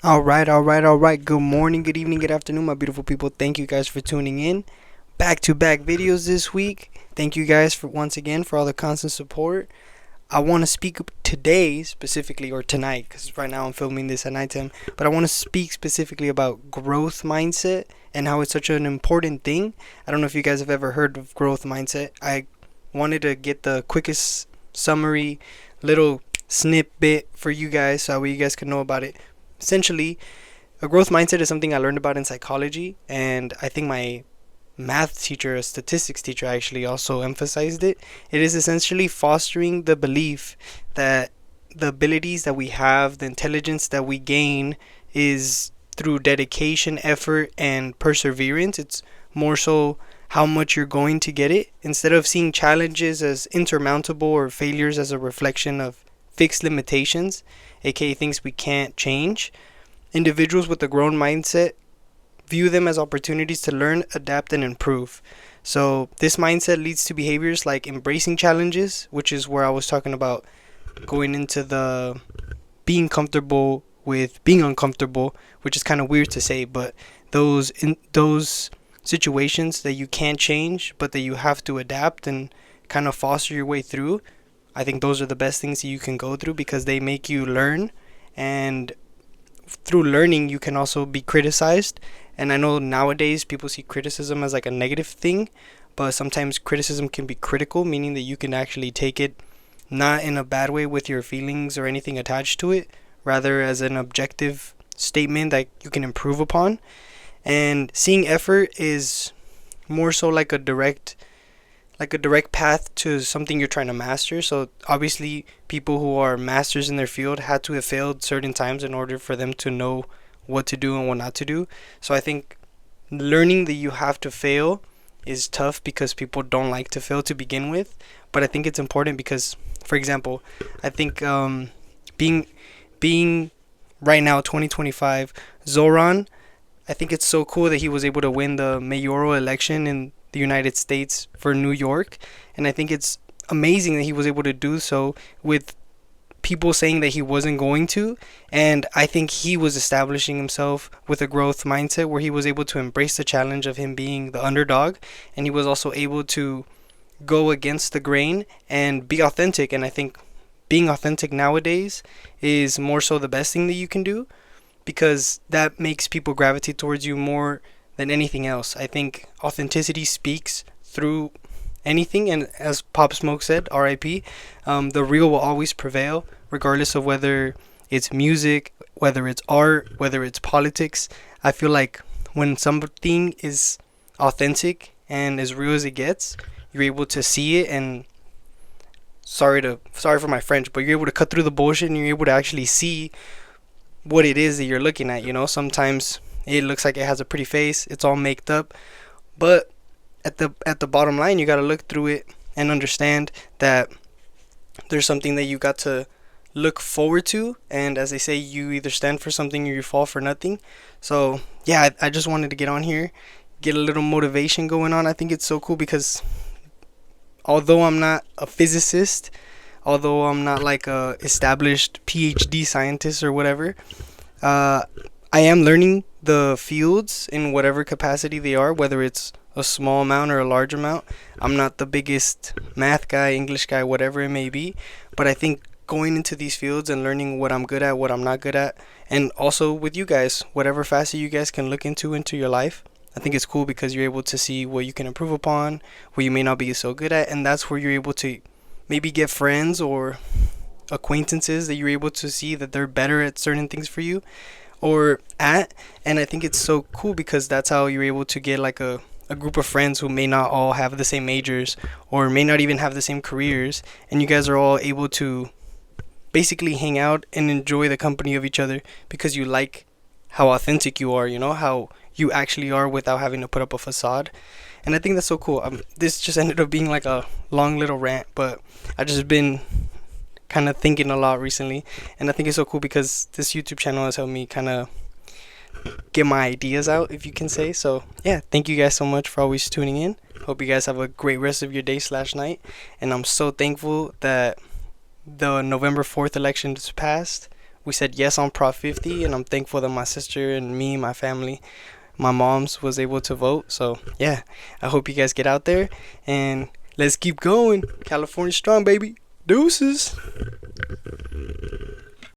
All right. Good morning, good evening, good afternoon, my beautiful people. Thank you guys for tuning in. Back to back videos this week. Thank you guys for once again for all the constant support. I want to speak today specifically, or tonight, because right now I'm filming this at nighttime, but I want to speak specifically about growth mindset and how it's such an important thing. I don't know if you guys have ever heard of growth mindset. I wanted to get the quickest summary, little snippet for you guys so that you guys can know about it. Essentially, a growth mindset is something I learned about in psychology, and I think my math teacher, a statistics teacher, actually also emphasized it. It is essentially fostering the belief that the abilities that we have, the intelligence that we gain, is through dedication, effort, and perseverance. It's more so how much you're going to get it, instead of seeing challenges as insurmountable or failures as a reflection of fixed limitations, aka things we can't change. Individuals with a growth mindset view them as opportunities to learn, adapt, and improve. So, this mindset leads to behaviors like embracing challenges, which is where I was talking about going into the being comfortable with being uncomfortable, which is kind of weird to say, but those situations that you can't change, but that you have to adapt and kind of foster your way through. I think those are the best things that you can go through because they make you learn, and through learning you can also be criticized. And I know nowadays people see criticism as like a negative thing, but sometimes criticism can be critical, meaning that you can actually take it not in a bad way with your feelings or anything attached to it, rather as an objective statement that you can improve upon. And seeing effort is more so like a direct path to something you're trying to master. So obviously, people who are masters in their field had to have failed certain times in order for them to know what to do and what not to do. So I think learning that you have to fail is tough because people don't like to fail to begin with. But I think it's important because, for example, I think being being right now 2025, Zoran, I think it's so cool that he was able to win the mayoral election in the United States for New York. And I think it's amazing that he was able to do so with people saying that he wasn't going to. And I think he was establishing himself with a growth mindset where he was able to embrace the challenge of him being the underdog. And he was also able to go against the grain and be authentic. And I think being authentic nowadays is more so the best thing that you can do, because that makes people gravitate towards you more than anything else. I think authenticity speaks through anything, and as Pop Smoke said, R.I.P., the real will always prevail, regardless of whether it's music, whether it's art, whether it's politics. I feel like when something is authentic and as real as it gets, you're able to see it, and sorry for my French, but you're able to cut through the bullshit and you're able to actually see what it is that you're looking at. Sometimes it looks like it has a pretty face, it's all made up, but at the bottom line, you got to look through it and understand that there's something that you got to look forward to. And as they say, you either stand for something or you fall for nothing. So yeah, I just wanted to get on here, get a little motivation going on. I think it's so cool because although I'm not a physicist, although I'm not like a established PhD scientist or whatever, I am learning the fields in whatever capacity they are, whether it's a small amount or a large amount. I'm not the biggest math guy, English guy, whatever it may be, but I think going into these fields and learning what I'm good at, what I'm not good at, and also with you guys, whatever facet you guys can look into your life, I think it's cool because you're able to see what you can improve upon, what you may not be so good at, and that's where you're able to maybe get friends or acquaintances that you're able to see that they're better at certain things for you or at. And I think it's so cool because that's how you're able to get like a group of friends who may not all have the same majors or may not even have the same careers, and you guys are all able to basically hang out and enjoy the company of each other because you like how authentic you are, how you actually are without having to put up a facade. And I think that's so cool. This just ended up being like a long little rant, but I just been kind of thinking a lot recently, and I think it's so cool because this YouTube channel has helped me kind of get my ideas out, if you can say. So yeah, thank you guys so much for always tuning in. Hope you guys have a great rest of your day/night, and I'm so thankful that the November 4th election just passed we said yes on Prop 50, and I'm thankful that my sister and me, my family, my mom's was able to vote. So yeah, I hope you guys get out there and let's keep going. California strong, baby. Deuces.